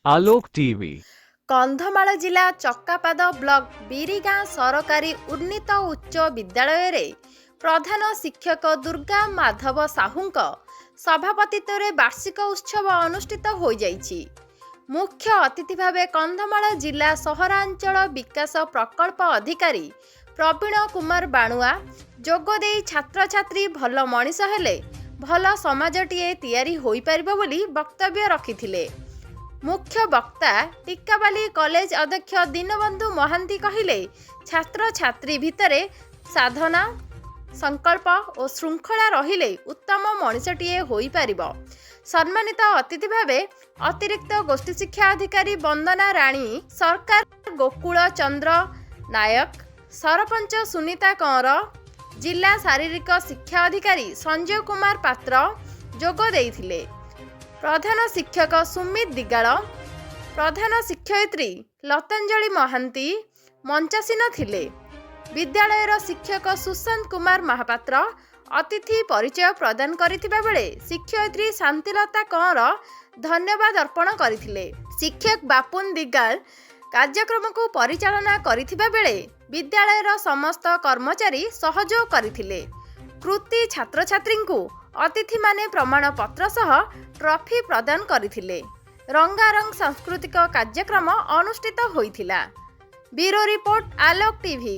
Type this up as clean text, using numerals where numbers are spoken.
आलोक TV. Kandhamal जिला चक्कापाद block बिरीगाँ सरकारी उन्नीत उच्च विद्यालय प्रधान शिक्षक दुर्गा माधव साहूंक सभापतित्व वार्षिक उत्सव अनुष्ठित हो जाइछि। मुख्य अतिथि भावे कंधमाल जिला सहरांचल विकास प्रकल्प अधिकारी प्रवीण कुमार बाणुआ जोगदे छात्र छात्री भल मनीष हेले भल समाजटीए तैयारी होई परिबो बोली वक्तव्य रखिथिले। मुख्य वक्ता टिकाबाली कॉलेज अध्यक्ष दीनबंधु महांती कहिले छात्र छात्री भितरे साधना संकल्प और श्रृंखला रहिले उत्तम मनीषटीए होई परिबो। सम्मानित अतिथि भावे अतिरिक्त गोष्ठी शिक्षा अधिकारी वंदना राणी सरकार, गोकुल चंद्र नायक, सरपंच सुनीता कंवर, जिला शारीरिक शिक्षा अधिकारी संजय कुमार पात्र जोग देइथिले। प्रधान शिक्षक सुमित दिगाल, प्रधान शिक्षयित्री लतांजलि महांती मंचासीन थिले। विद्यालयर शिक्षक सुशांत कुमार महापात्र अतिथि परिचय प्रदान करिथिबा बेले शिक्षयित्री शांतिलता कंवर धन्यवाद अर्पण करिथिले। शिक्षक बापुन दिगाल कार्यक्रम को परिचालना करिथिबा बेले विद्यालयर समस्त कर्मचारी सहयोग करिथिले। कृति छात्र छात्री को अतिथि माने प्रमाण पत्र सह ट्रॉफी प्रदान करिथिले। रंगारंग सांस्कृतिक कार्यक्रम अनुष्ठित होइथिला। ब्यूरो रिपोर्ट आलोक टीवी।